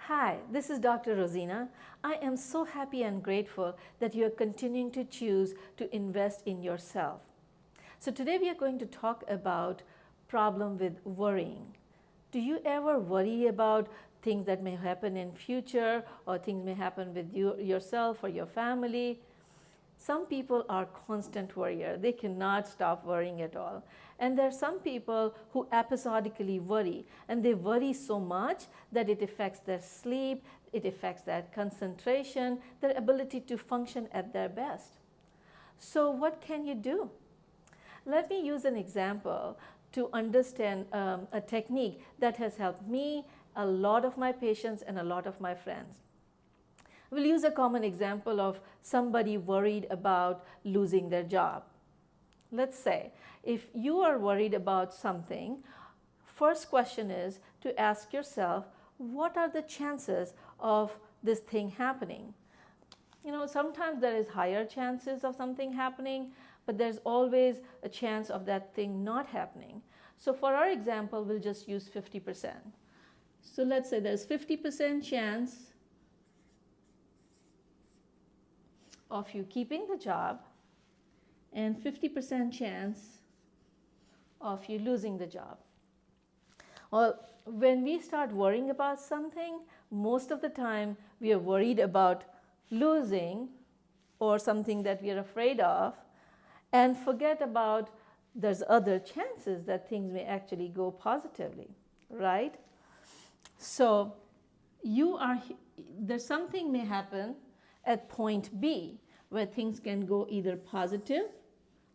Hi, this is Dr. Rozina. I am so happy and grateful that you are continuing to choose to invest in yourself. So today we are going to talk about problem with worrying. Do you ever worry about things that may happen in future or things may happen with yourself or your family? Some people are constant worrier. They cannot stop worrying at all. And there are some people who episodically worry, and they worry so much that it affects their sleep, it affects their concentration, their ability to function at their best. So what can you do? Let me use an example to understand a technique that has helped me, a lot of my patients, and a lot of my friends. We'll use a common example of somebody worried about losing their job. Let's say if you are worried about something, first question is to ask yourself, what are the chances of this thing happening? You know, sometimes there is higher chances of something happening, but there's always a chance of that thing not happening. So for our example, we'll just use 50%. So let's say there's 50% chance of you keeping the job and 50% chance of you losing the job. Well, when we start worrying about something, most of the time we are worried about losing or something that we are afraid of, and forget about there's other chances that things may actually go positively, right? So there's something may happen at point B where things can go either positive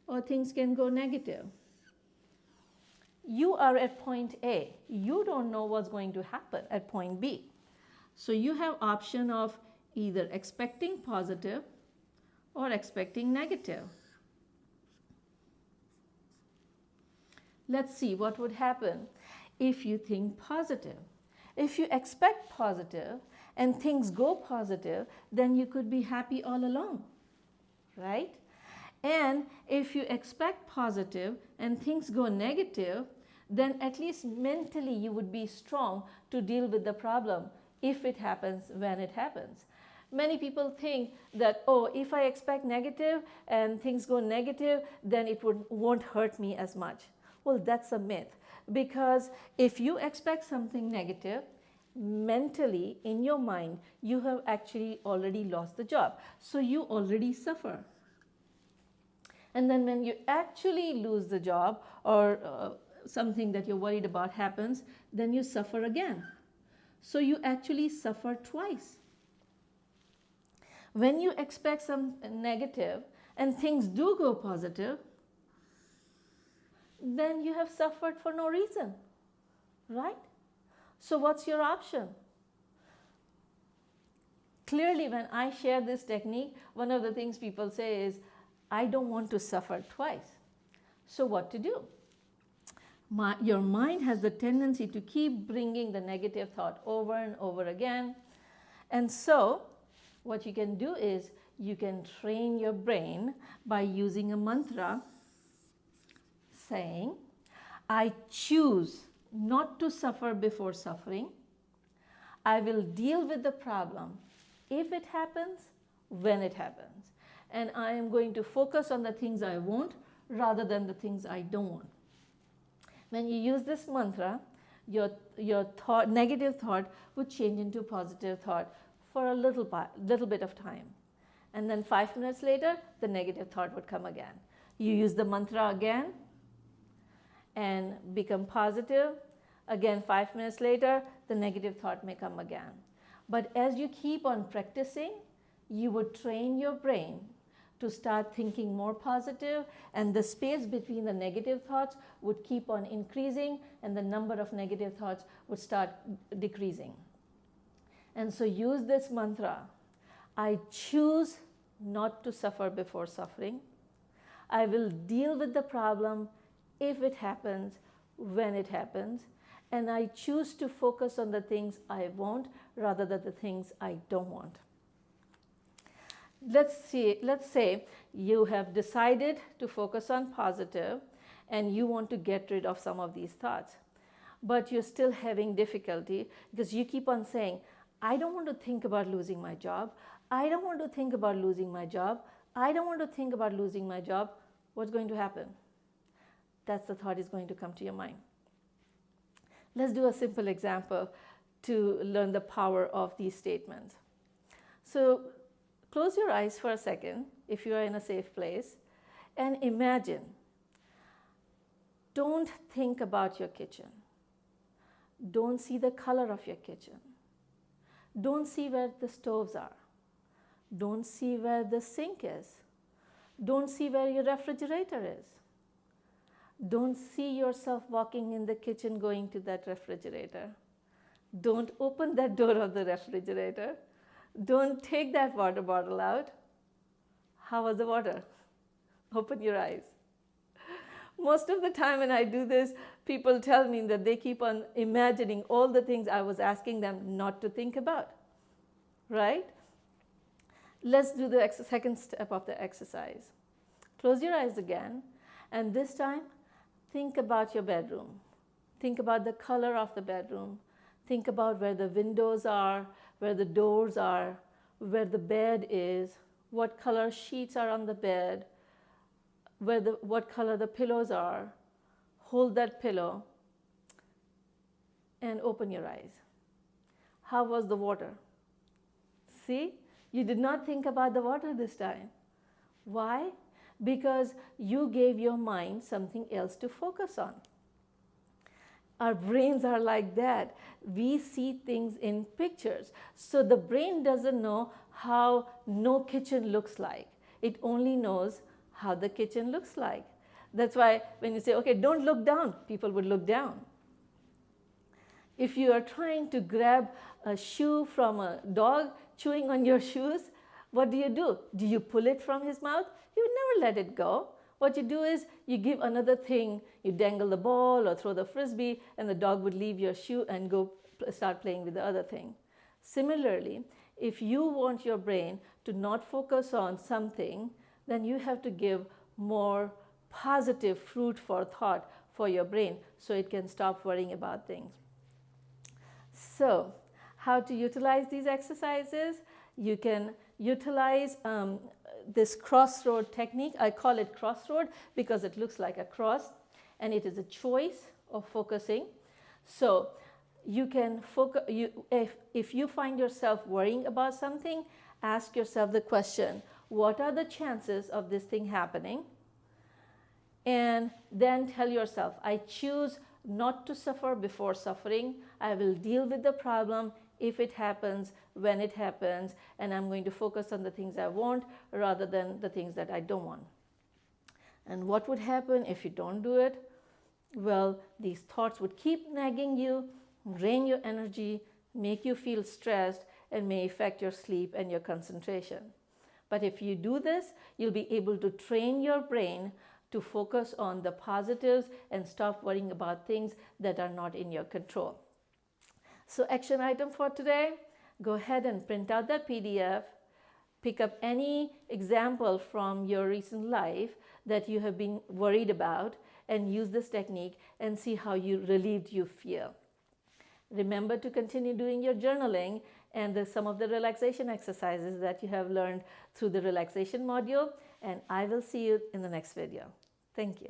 or things can go negative. You are at point A. You don't know what's going to happen at point B. So you have option of either expecting positive or expecting negative. Let's see what would happen if you think positive. If you expect positive and things go positive, then you could be happy all along, right? And if you expect positive and things go negative, then at least mentally you would be strong to deal with the problem if it happens when it happens. Many people think that, oh, if I expect negative and things go negative, then it won't hurt me as much. Well, that's a myth, because if you expect something negative, mentally in your mind, you have actually already lost the job. So you already suffer. And then when you actually lose the job or something that you're worried about happens, then you suffer again. So you actually suffer twice. When you expect some negative and things do go positive, then you have suffered for no reason, right? So what's your option? Clearly, when I share this technique, one of the things people say is, I don't want to suffer twice. So what to do? Your mind has the tendency to keep bringing the negative thought over and over again. And so what you can do is you can train your brain by using a mantra saying, I choose not to suffer before suffering. I will deal with the problem if it happens, when it happens. And I am going to focus on the things I want rather than the things I don't want. When you use this mantra, your negative thought would change into positive thought for a little bit of time. And then 5 minutes later, the negative thought would come again. You use the mantra again and become positive. Again, 5 minutes later, the negative thought may come again. But as you keep on practicing, you would train your brain to start thinking more positive, and the space between the negative thoughts would keep on increasing, and the number of negative thoughts would start decreasing. And so use this mantra. I choose not to suffer before suffering. I will deal with the problem if it happens, when it happens, and I choose to focus on the things I want rather than the things I don't want. Let's say you have decided to focus on positive and you want to get rid of some of these thoughts, but you're still having difficulty because you keep on saying, I don't want to think about losing my job. I don't want to think about losing my job. I don't want to think about losing my job. What's going to happen? That's the thought is going to come to your mind. Let's do a simple example to learn the power of these statements. So close your eyes for a second if you are in a safe place and imagine. Don't think about your kitchen. Don't see the color of your kitchen. Don't see where the stoves are. Don't see where the sink is. Don't see where your refrigerator is. Don't see yourself walking in the kitchen going to that refrigerator. Don't open that door of the refrigerator. Don't take that water bottle out. How was the water? Open your eyes. Most of the time when I do this, people tell me that they keep on imagining all the things I was asking them not to think about, right? Let's do the second step of the exercise. Close your eyes again, and this time, think about your bedroom. Think about the color of the bedroom. Think about where the windows are, where the doors are, where the bed is, what color sheets are on the bed, what color the pillows are. Hold that pillow and open your eyes. How was the water? See, you did not think about the water this time. Why? Because you gave your mind something else to focus on. Our brains are like that. We see things in pictures. So the brain doesn't know how no kitchen looks like. It only knows how the kitchen looks like. That's why when you say, okay, don't look down, people would look down. If you are trying to grab a shoe from a dog chewing on your shoes, what do? Do you pull it from his mouth? You would never let it go. What you do is you give another thing, you dangle the ball or throw the frisbee, and the dog would leave your shoe and go start playing with the other thing. Similarly, if you want your brain to not focus on something, then you have to give more positive food for thought for your brain so it can stop worrying about things. So, how to utilize these exercises? You can utilize this crossroad technique. I call it crossroad because it looks like a cross and it is a choice of focusing. So you can focus, if you find yourself worrying about something, ask yourself the question, what are the chances of this thing happening? And then tell yourself, I choose not to suffer before suffering. I will deal with the problem if it happens, when it happens, and I'm going to focus on the things I want rather than the things that I don't want. And what would happen if you don't do it? Well, these thoughts would keep nagging you, drain your energy, make you feel stressed, and may affect your sleep and your concentration. But if you do this, you'll be able to train your brain to focus on the positives and stop worrying about things that are not in your control. So action item for today, go ahead and print out that PDF, pick up any example from your recent life that you have been worried about and use this technique and see how relieved you feel. Remember to continue doing your journaling and some of the relaxation exercises that you have learned through the relaxation module, and I will see you in the next video. Thank you.